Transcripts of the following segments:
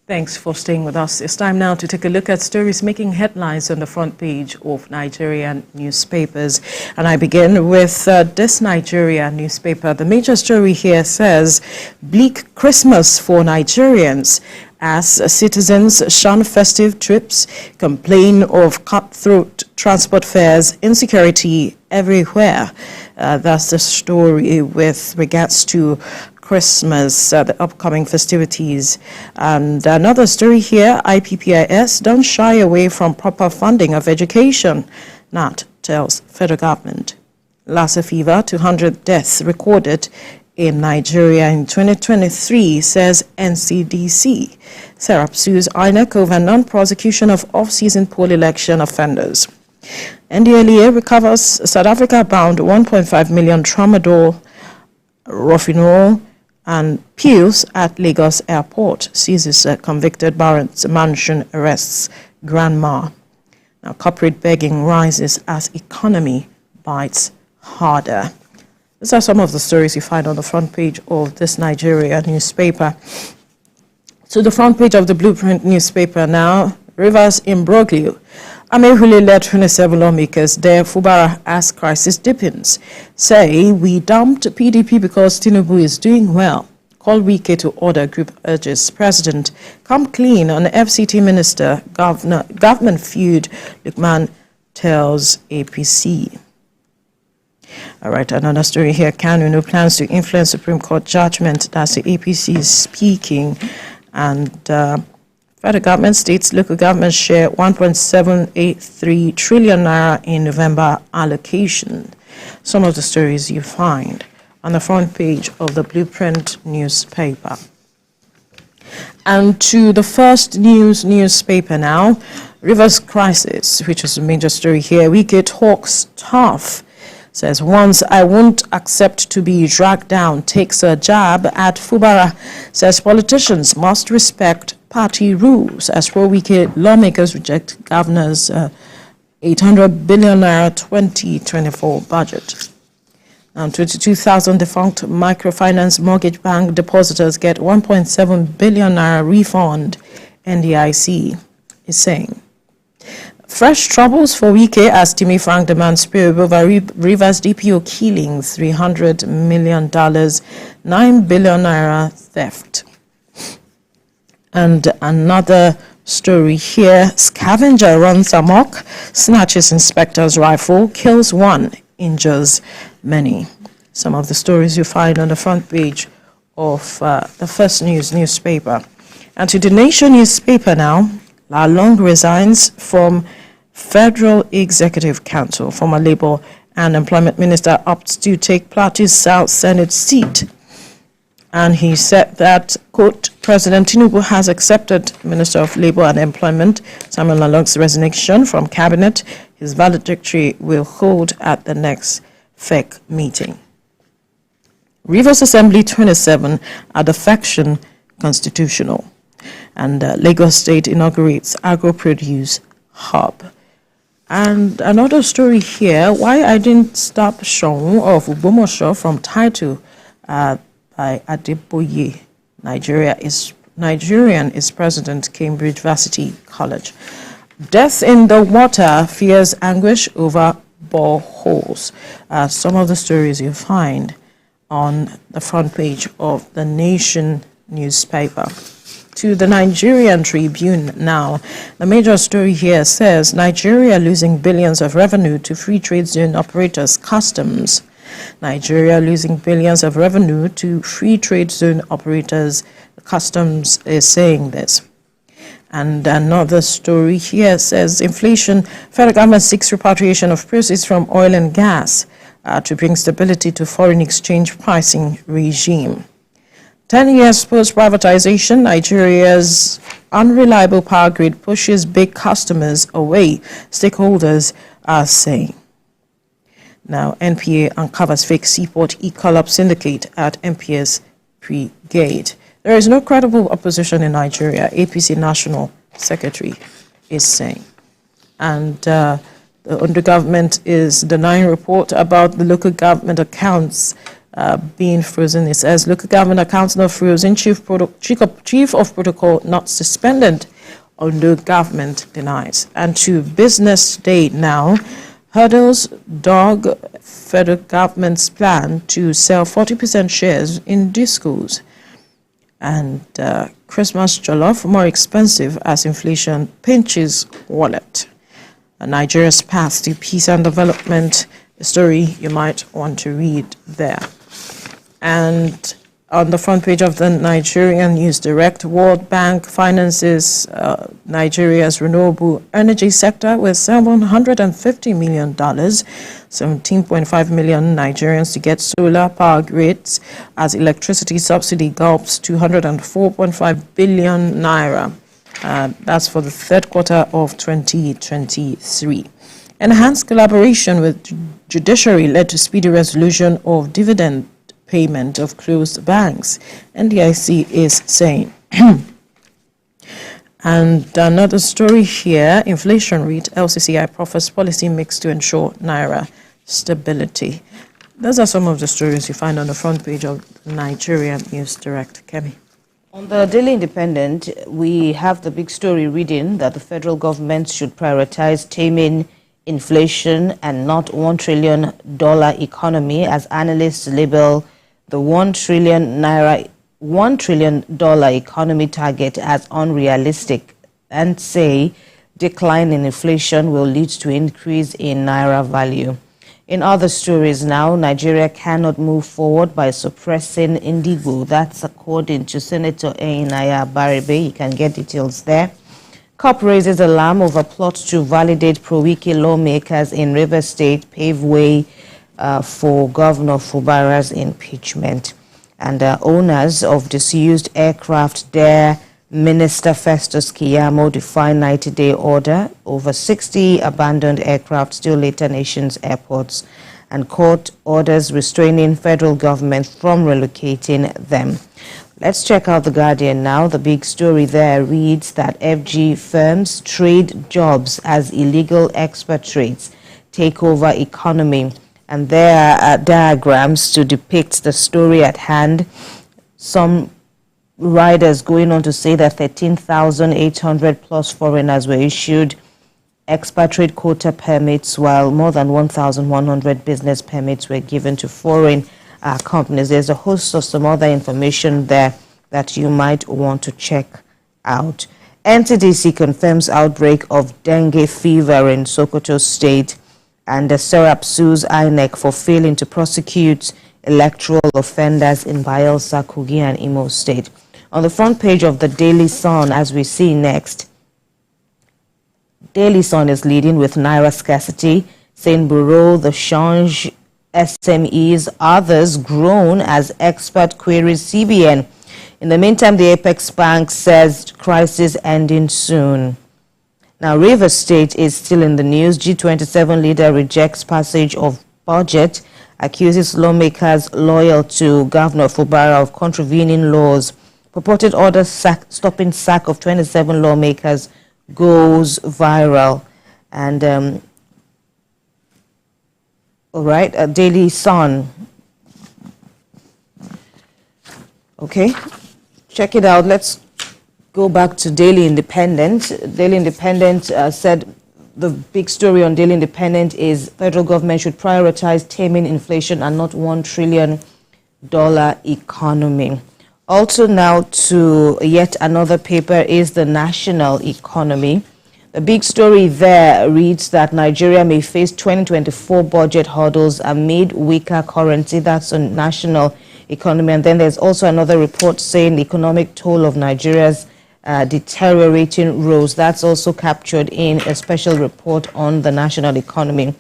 Thanks for staying with us. It's time now to take a look at stories making headlines on the front page of Nigerian newspapers. And I begin with this Nigerian newspaper. The major story here says, bleak Christmas for Nigerians as citizens shun festive trips, complain of cutthroat transport fares, insecurity everywhere. That's the story with regards to Christmas, the upcoming festivities. And another story here, IPPIS don't shy away from proper funding of education, NAT tells federal government. Lassa fever, 200 deaths recorded in Nigeria in 2023, says NCDC. Serap sues INEC over non-prosecution of off-season poll election offenders. NDLEA recovers South Africa-bound 1.5 million tramadol, rofinol, and pills at Lagos Airport. Seizes convicted Barrett's mansion, arrests grandma. Now, corporate begging rises as economy bites harder. These are some of the stories you find on the front page of this Nigeria newspaper. To the front page of the Blueprint newspaper now, Rivers imbroglio. Amehule-led 27 lawmakers there, Fubara, as crisis deepens, say we dumped PDP because Tinubu is doing well. Call Wike to order, group urges president. Come clean on FCT minister, government feud, Lukman tells APC. All right, another story here. Kanu no plans to influence Supreme Court judgment. That's the APC speaking. And federal government, states, local governments share 1.783 trillion naira in November allocation. Some of the stories you find on the front page of the Blueprint newspaper. And to the First News newspaper now, Rivers crisis, which is a major story here. Wike talks tough. Says, once I won't accept to be dragged down, takes a jab at Fubara. Says politicians must respect party rules as pro-Wike lawmakers reject governor's 800 billion naira 2024 budget. Now, 22,000 defunct microfinance mortgage bank depositors get 1.7 billion naira refund, NDIC is saying. Fresh troubles for Wike as Timi Frank demands spirit over Rivers DPO killing $300 million, 9 billion naira theft. And another story here, scavenger runs amok, snatches inspector's rifle, kills one, injures many. Some of the stories you find on the front page of the First News newspaper. And to the Nation newspaper now, Lalong resigns from Federal Executive Council. Former Labour and Employment Minister opts to take Plateau's South Senate seat. And he said that, quote, President Tinubu has accepted Minister of Labour and Employment Samuel Lalong's resignation from Cabinet. His valedictory will hold at the next FEC meeting. Rivers Assembly 27 at the faction constitutional. And Lagos State inaugurates agro-produce hub. And another story here, why I didn't stop Sean of Ubomosho from title by Dan-Ikpoyi. Nigerian is President, Cambridge Varsity College. Death in the water, fears anguish over boreholes. Some of the stories you find on the front page of the Nation newspaper. To the Nigerian Tribune now. The major story here says Nigeria losing billions of revenue to free trade zone operators, customs. Nigeria losing billions of revenue to free trade zone operators, customs is saying this. And another story here says inflation, federal government seeks repatriation of proceeds from oil and gas to bring stability to foreign exchange pricing regime. 10 years post-privatization, Nigeria's unreliable power grid pushes big customers away, stakeholders are saying. Now, NPA uncovers fake seaport e-collab syndicate at MPS Brigade. There is no credible opposition in Nigeria, APC National Secretary is saying. And the undergovernment is denying report about the local government accounts being frozen. It says, local government account not frozen, chief of protocol not suspended. Ondo government denies. And to business day now, hurdles dog federal government's plan to sell 40% shares in discos. And Christmas jollof more expensive as inflation pinches wallet. Nigeria's path to peace and development, a story you might want to read there. And on the front page of the Nigerian News Direct, World Bank finances Nigeria's renewable energy sector with $750 million, 17.5 million Nigerians to get solar power grids as electricity subsidy gulps 204.5 billion naira. That's for the third quarter of 2023. Enhanced collaboration with judiciary led to speedy resolution of dividend payment of closed banks, NDIC is saying. And another story here, inflation rate, LCCI proffers policy mix to ensure Naira stability. Those are some of the stories you find on the front page of Nigerian News Direct. Kemi. On the Daily Independent, we have the big story reading that the federal government should prioritize taming inflation and not $1 trillion economy, as analysts label the $1 trillion economy target as unrealistic and say decline in inflation will lead to increase in Naira value. In other stories now, Nigeria cannot move forward by suppressing indigo. That's according to Senator Einaya Baribe. You can get details there. COP raises alarm over plot to validate pro-Wike lawmakers in Rivers State pave way for Governor Fubara's impeachment. And owners of disused aircraft dare Minister Festus Keyamo defy 90-day order over 60 abandoned aircraft still later nations' airports, and court orders restraining federal government from relocating them. Let's check out The Guardian now. The big story there reads that FG firms trade jobs as illegal expatriates take over economy. And there are diagrams to depict the story at hand. Some riders going on to say that 13,800 plus foreigners were issued expatriate quota permits, while more than 1,100 business permits were given to foreign companies. There's a host of some other information there that you might want to check out. NCDC confirms outbreak of dengue fever in Sokoto State, and the Serap sues INEC for failing to prosecute electoral offenders in Bayelsa, Kogi, and Imo State. On the front page of the Daily Sun, as we see next, Daily Sun is leading with Naira scarcity, saying Bureau, the change SMEs, others groan as expert queries CBN. In the meantime, the Apex Bank says crisis ending soon. Now, Rivers State is still in the news. G27 leader rejects passage of budget, accuses lawmakers loyal to Governor Fubara of contravening laws. Purported order stopping sack of 27 lawmakers goes viral. And, all right, Daily Sun. Okay, check it out. Let's go back to Daily Independent. Daily Independent said the big story on Daily Independent is federal government should prioritize taming inflation and not $1 trillion economy. Also now to yet another paper is the National Economy. The big story there reads that Nigeria may face 2024 budget hurdles amid weaker currency. That's on National Economy. And then there's also another report saying the economic toll of Nigeria's deteriorating rose. That's also captured in a special report on the National Economy.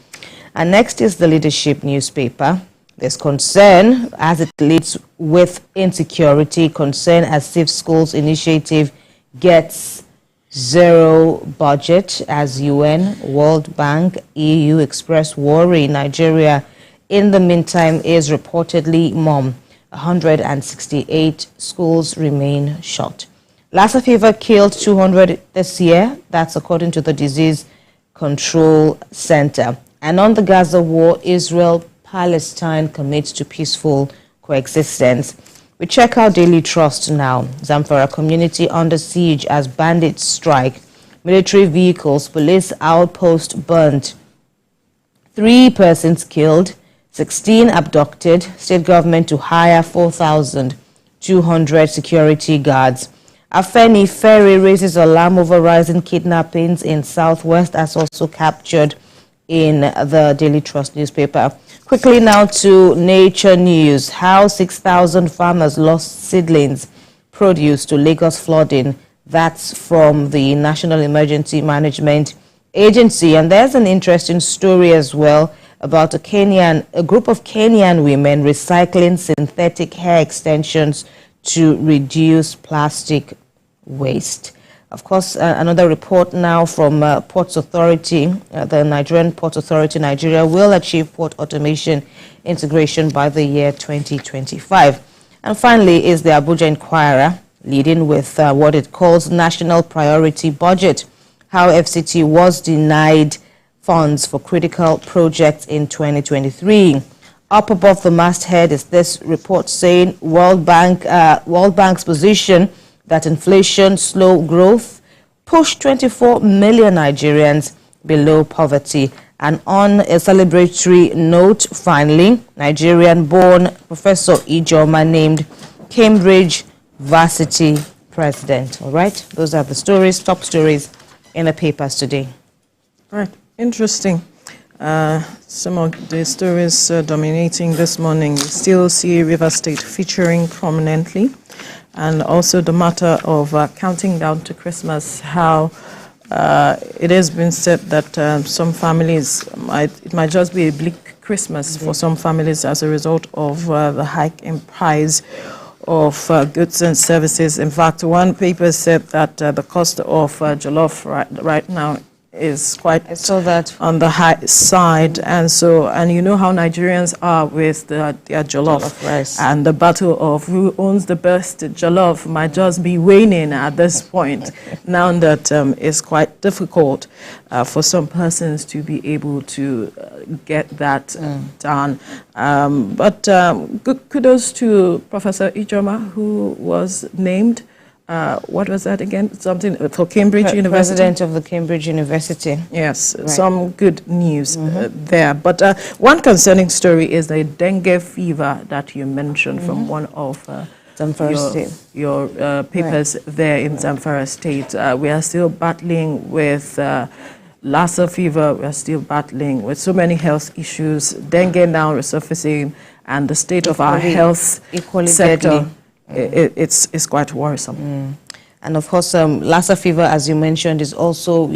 And next is the Leadership newspaper. There's concern as it leads with insecurity, concern as Safe Schools initiative gets zero budget as UN, World Bank, EU express worry. Nigeria, in the meantime, is reportedly mum. 168 schools remain shut. Lassa fever killed 200 this year. That's according to the Disease Control Center. And on the Gaza war, Israel-Palestine commits to peaceful coexistence. We check out Daily Trust now. Zamfara community under siege as bandits strike. Military vehicles, police outpost burnt. 3 persons killed, 16 abducted. State government to hire 4,200 security guards. Afeni ferry raises alarm over rising kidnappings in southwest, as also captured in the Daily Trust newspaper. Quickly now to Nature News. How 6,000 farmers lost seedlings produce to Lagos flooding. That's from the National Emergency Management Agency. And there's an interesting story as well about a group of Kenyan women recycling synthetic hair extensions to reduce plastic waste. Of course, another report now from Ports Authority. The Nigerian Ports Authority, Nigeria, will achieve port automation integration by the year 2025. And finally is the Abuja Inquirer, leading with what it calls National Priority Budget, how FCT was denied funds for critical projects in 2023. Up above the masthead is this report saying World Bank's position that inflation, slow growth, pushed 24 million Nigerians below poverty. And on a celebratory note, finally, Nigerian-born Professor Ijoma named Cambridge Varsity President. All right, those are the stories, top stories in the papers today. All right, interesting. Some of the stories dominating this morning. You still see River State featuring prominently. And also the matter of counting down to Christmas, how it has been said that some families, it might just be a bleak Christmas for some families as a result of the hike in price of goods and services. In fact, one paper said that the cost of jollof right now is quite on the high side, and you know how Nigerians are with their jollof rice, and the battle of who owns the best jollof might just be waning at this point. Now that it's quite difficult for some persons to be able to get that done. But kudos to Professor Ijoma, who was named. What was that again? Something for Cambridge University? President of the Cambridge University. Yes, right. Some good news there. But one concerning story is the dengue fever that you mentioned from one of your papers there in Zamfara State. We are still battling with Lassa fever. We are still battling with so many health issues. Dengue now resurfacing, and the state of our health sector. Deadly. It's quite worrisome. And of course, Lassa fever, as you mentioned, is also,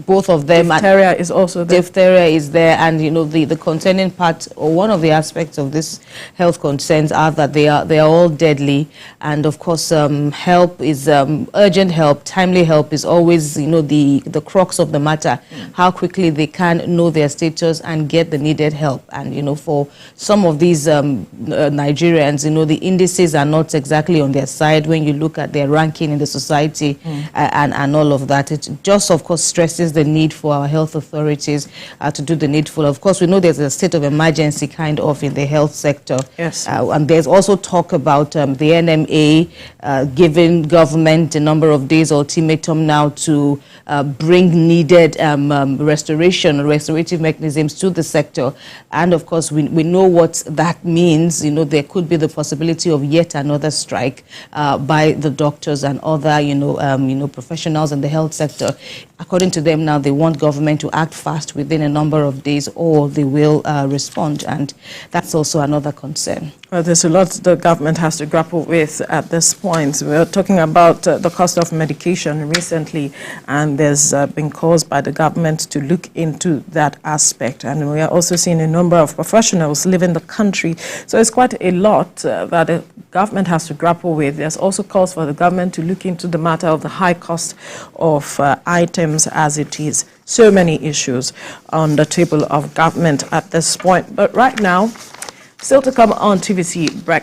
both of them. Diphtheria is also there. Diphtheria is there, and the concerning part, or one of the aspects of this health concerns are that they are all deadly. And of course, help is urgent help, timely help is always the crux of the matter. How quickly they can know their status and get the needed help. And for some of these Nigerians, the indices are not exactly on their side when you look at their ranking in the society and all of that. It just, of course, stresses the need for our health authorities to do the needful. Of course, we know there's a state of emergency kind of in the health sector. Yes. And there's also talk about the NMA giving government a number of days ultimatum now to bring needed restorative mechanisms to the sector. And of course, we know what that means. There could be the possibility of yet another strike by the doctors and other, professionals in the health sector. According to them now, they want government to act fast within a number of days, or they will respond, and that's also another concern. Well, there's a lot the government has to grapple with at this point. We're talking about the cost of medication recently, and there's been calls by the government to look into that aspect. And we are also seeing a number of professionals leaving the country. So it's quite a lot that the government has to grapple with. There's also calls for the government to look into the matter of the high cost of items as it is. So many issues on the table of government at this point. But right now, still to come on TVC Breakfast.